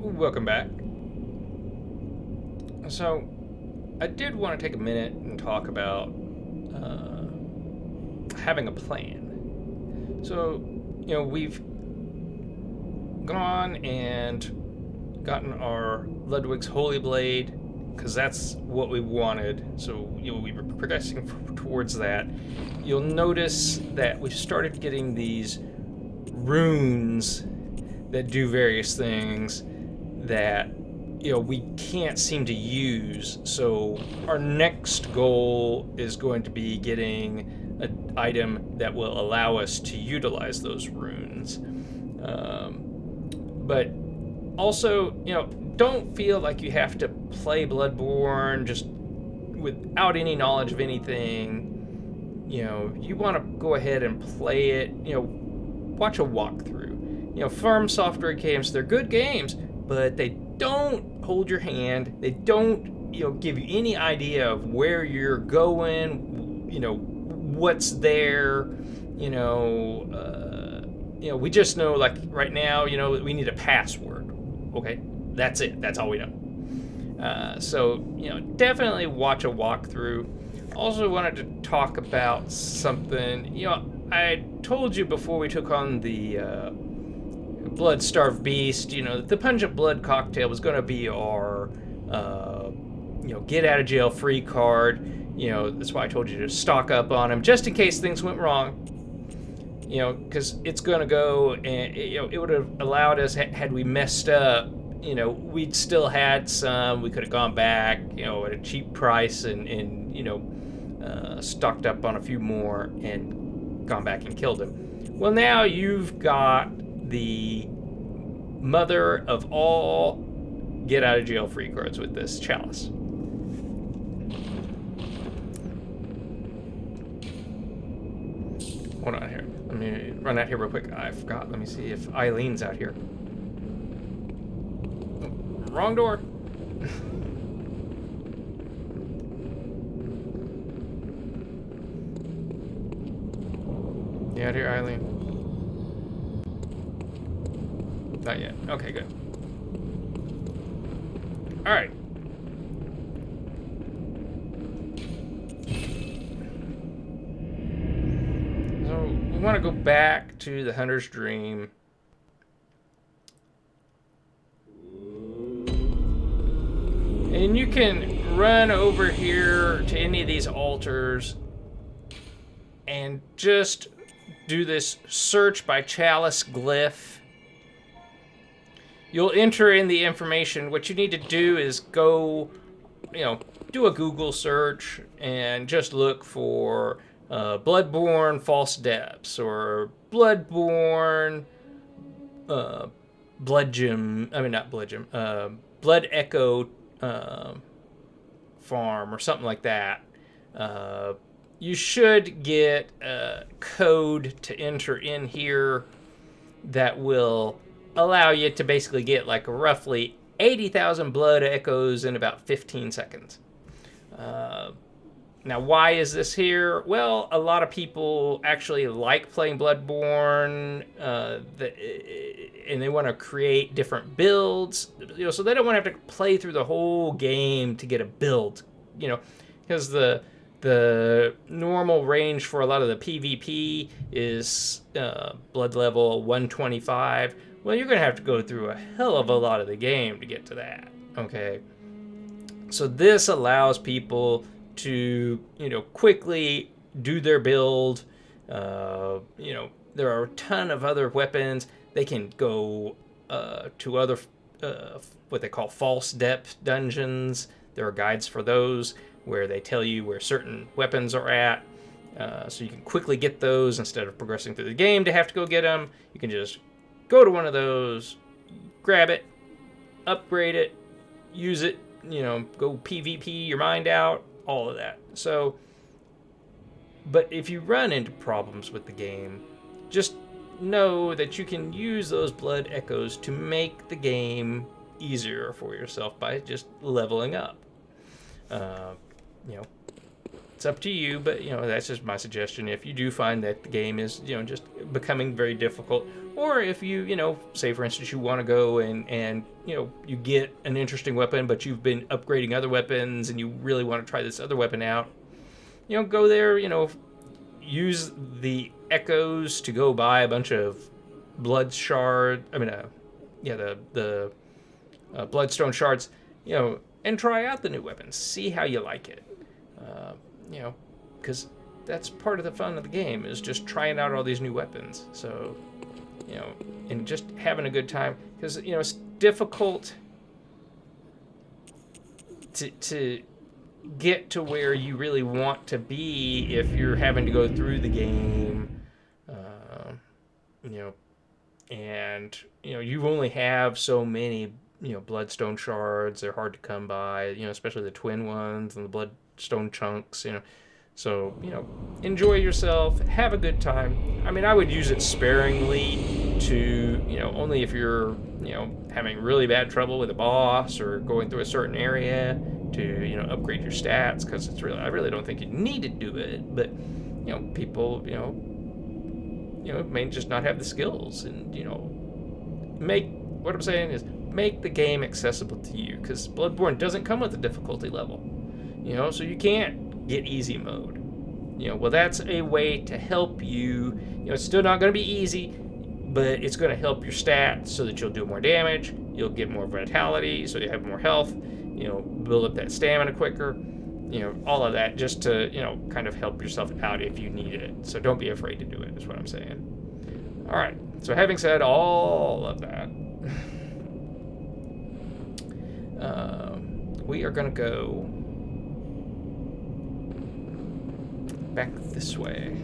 Welcome back. So, I did want to take a minute and talk about having a plan. So, we've gone and gotten our Ludwig's Holy Blade because that's what we wanted. So, we were progressing towards that. You'll notice that we've started getting these runes that do various things that we can't seem to use. So our next goal is going to be getting an item that will allow us to utilize those runes. But also, don't feel like you have to play Bloodborne just without any knowledge of anything. You want to go ahead and play it. Watch a walkthrough. Farm software games, they're good games, but they don't hold your hand. They don't, give you any idea of where you're going, what's there. We just know, like, right now, we need a password. Okay, that's it. That's all we know. So, definitely watch a walkthrough. Also wanted to talk about something. I told you before we took on the blood-starved beast, the pungent blood cocktail was going to be our, get-out-of-jail-free card. That's why I told you to stock up on him, just in case things went wrong. Because it's going to go, and, it would have allowed us, had we messed up, we'd still had some. We could have gone back, at a cheap price and stocked up on a few more and gone back and killed him. Well, now you've got the mother of all get out of jail free cards with this chalice. Hold on here. Let me run out here real quick. I forgot. Let me see if Eileen's out here. Oh, wrong door. You out here, Eileen? Not yet. Okay, good. Alright. So, we want to go back to the Hunter's Dream. And you can run over here to any of these altars and just do this search by chalice glyph. You'll enter in the information. What you need to do is go, do a Google search and just look for Bloodborne False Depths or Bloodborne Blood Echo Farm or something like that. You should get a code to enter in here that will allow you to basically get like roughly 80,000 blood echoes in about 15 seconds. Now, why is this here? Well, a lot of people actually like playing Bloodborne, and they want to create different builds, so they don't want to have to play through the whole game to get a build, because the normal range for a lot of the PvP is blood level 125. Well, you're going to have to go through a hell of a lot of the game to get to that, okay? So this allows people to, quickly do their build. There are a ton of other weapons. They can go to other, what they call false depth dungeons. There are guides for those where they tell you where certain weapons are at. So you can quickly get those instead of progressing through the game to have to go get them. You can just go to one of those, grab it, upgrade it, use it, go PvP your mind out, all of that. So, but if you run into problems with the game, just know that you can use those blood echoes to make the game easier for yourself by just leveling up. It's up to you, but, that's just my suggestion. If you do find that the game is, just becoming very difficult, or if you, say, for instance, you want to go and you get an interesting weapon, but you've been upgrading other weapons and you really want to try this other weapon out, go there, use the echoes to go buy a bunch of blood shard. The bloodstone shards, and try out the new weapons. See how you like it. Because that's part of the fun of the game, is just trying out all these new weapons. So, and just having a good time. Because, it's difficult to get to where you really want to be if you're having to go through the game, and, you only have so many, bloodstone shards. They're hard to come by, especially the twin ones and the bloodstone chunks, So, enjoy yourself, have a good time. I would use it sparingly to, only if you're, having really bad trouble with a boss or going through a certain area to, upgrade your stats, because I really don't think you need to do it. But, people, may just not have the skills, and, what I'm saying is make the game accessible to you, because Bloodborne doesn't come with a difficulty level, so you can't get easy mode. Well, that's a way to help you. It's still not going to be easy, but it's going to help your stats so that you'll do more damage, you'll get more vitality, so you have more health, build up that stamina quicker, all of that, just to, kind of help yourself out if you need it. So don't be afraid to do it, is what I'm saying. All right, so having said all of that, we are going to go back this way.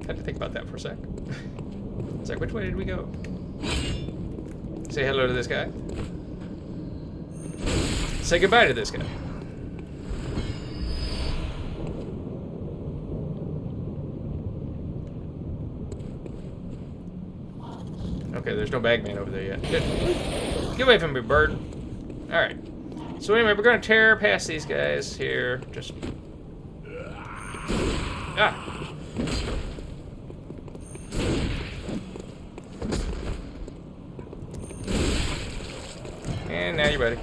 I had to think about that for a sec. It's like, which way did we go? Say hello to this guy. Say goodbye to this guy. Okay, there's no bagman over there yet. Get away from me, bird. Alright. So anyway, we're going to tear past these guys here. Just... Ah! And now you're ready.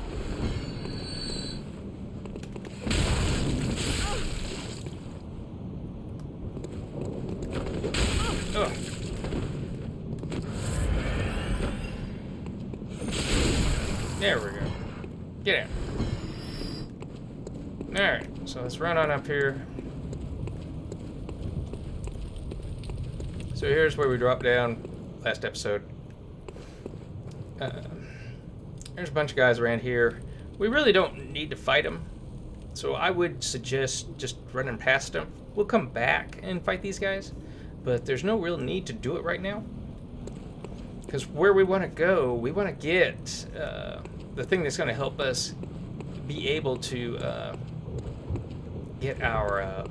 Oh. There we go. Get out. Alright, so let's run on up here. So here's where we dropped down last episode. There's a bunch of guys around here. We really don't need to fight them, so I would suggest just running past them. We'll come back and fight these guys, but there's no real need to do it right now. Because where we want to go, we want to get the thing that's going to help us be able to get our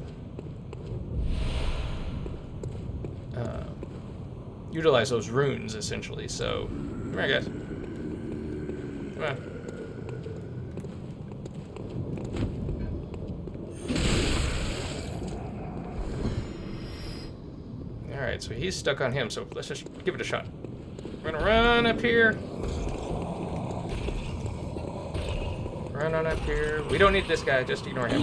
utilize those runes, essentially. So come here, guys. Come on. Alright, so he's stuck on him, so let's just give it a shot. We're gonna run up here. Run on up here. We don't need this guy, just ignore him.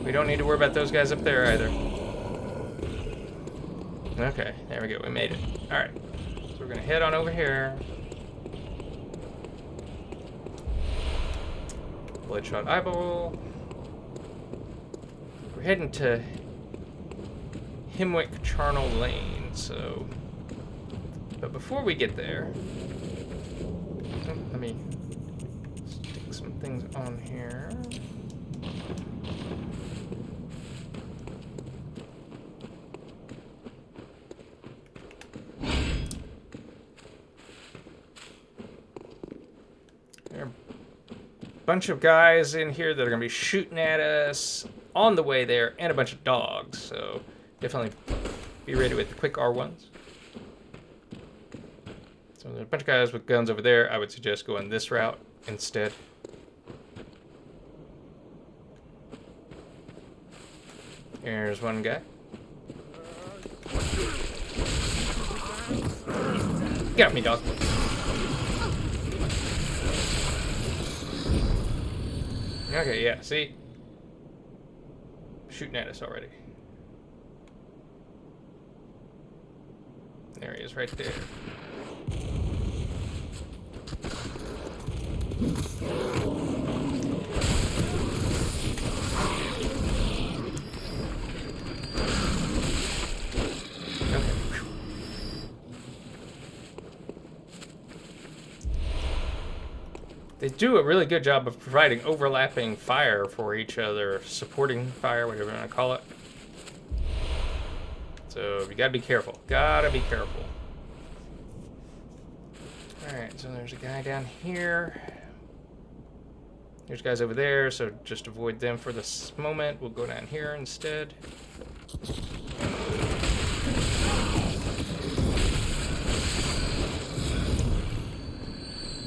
We don't need to worry about those guys up there either. Okay, there we go, we made it. Alright, so we're gonna head on over here. Bloodshot eyeball. We're heading to Hemwick Charnel Lane, so... But before we get there... Let me stick some things on here. There are a bunch of guys in here that are going to be shooting at us on the way there, and a bunch of dogs, so definitely be ready with the quick R1s. So there's a bunch of guys with guns over there. I would suggest going this route instead. Here's one guy. Get off me, dog. Okay, yeah, see? Shooting at us already. There he is, right there. They do a really good job of providing overlapping fire for each other, supporting fire, whatever you want to call it. So you gotta be careful. Gotta be careful. Alright, so there's a guy down here. There's guys over there, so just avoid them for this moment. We'll go down here instead.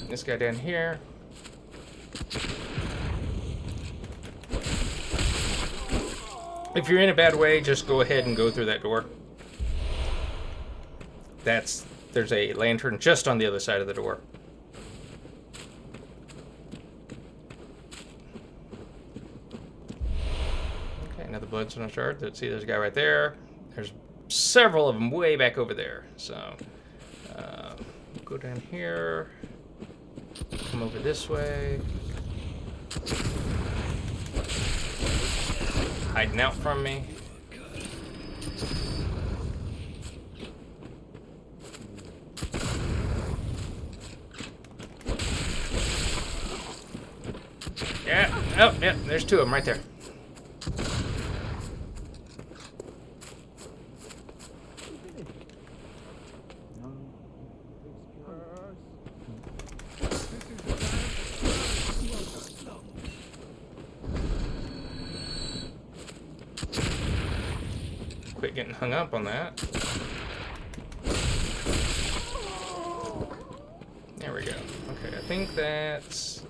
This guy down here. If you're in a bad way, just go ahead and go through that door. There's a lantern just on the other side of the door. Okay, another bloodstone shard. See, there's a guy right there. There's several of them way back over there. So, go down here. Come over this way. Hiding out from me. Yeah. Oh, yeah. There's two of them right there. Quit getting hung up on that. There we go. Okay, I think that's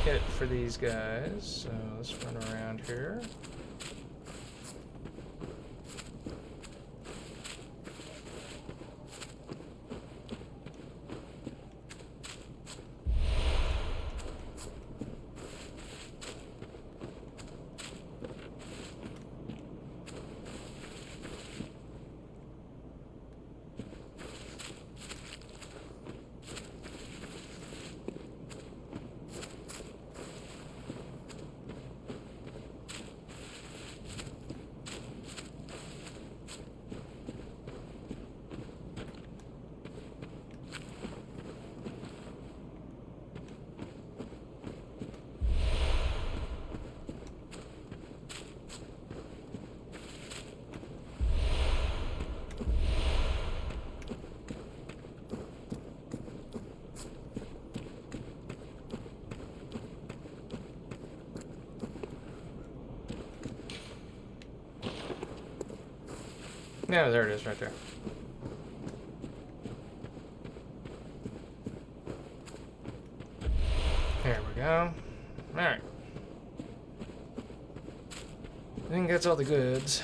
it for these guys. So let's run around here. Yeah, there it is right there. There we go. Alright. I think that's all the goods.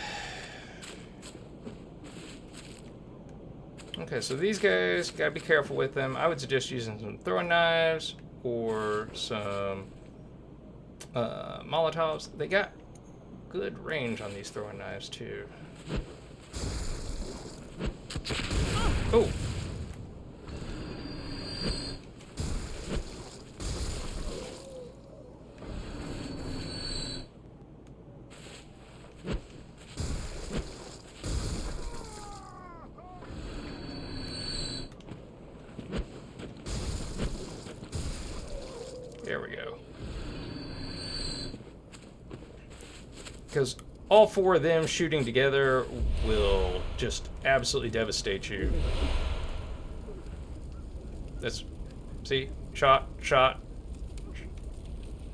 Okay, so these guys, gotta be careful with them. I would suggest using some throwing knives or some Molotovs. They got good range on these throwing knives too. Oh! There we go. Because all four of them shooting together will just absolutely devastate you. That's, see, shot, shot,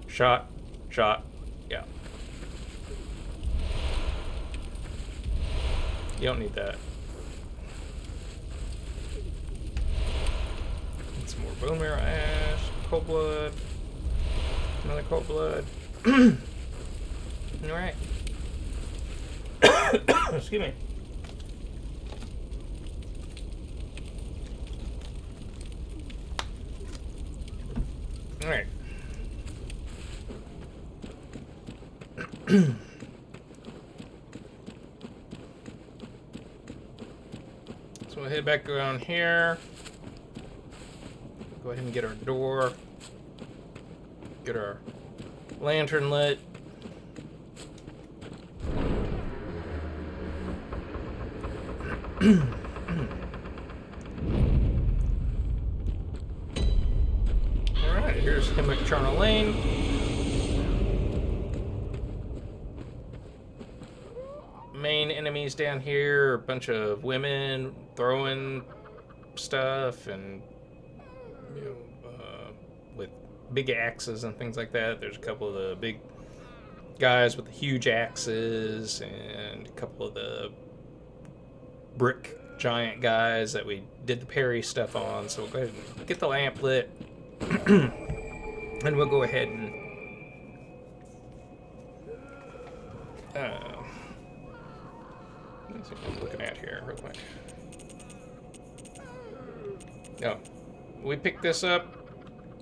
shot, shot, yeah. You don't need that. Need some more bone marrow ash, cold blood, another cold blood. All right. Excuse me. All right. So we'll head back around here. Go ahead and get our door. Get our lantern lit. Alright, here's Hemwick Charnel Lane. Main enemies down here, a bunch of women throwing stuff and with big axes and things like that. There's a couple of the big guys with the huge axes and a couple of the brick giant guys that we did the parry stuff on. So we'll go ahead and get the lamp lit and we'll go ahead and let's see what I'm looking at here real quick. No, we picked this up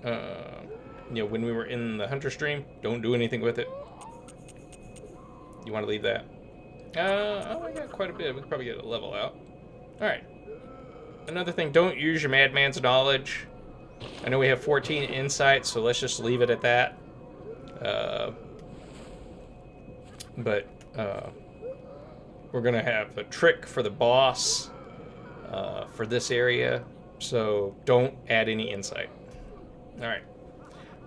when we were in the hunter stream. Don't do anything with it. You want to leave that? Oh, I got quite a bit. We could probably get a level out. Alright. Another thing, don't use your madman's knowledge. I know we have 14 insight, so let's just leave it at that. We're going to have a trick for the boss for this area, so don't add any insight. Alright.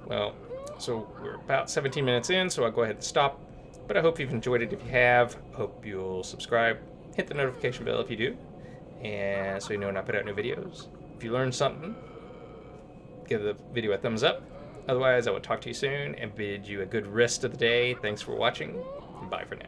Well, so we're about 17 minutes in, so I'll go ahead and stop. But I hope you've enjoyed it. If you have, hope you'll subscribe. Hit the notification bell if you do, and so you know when I put out new videos. If you learned something, give the video a thumbs up. Otherwise, I will talk to you soon and bid you a good rest of the day. Thanks for watching, and bye for now.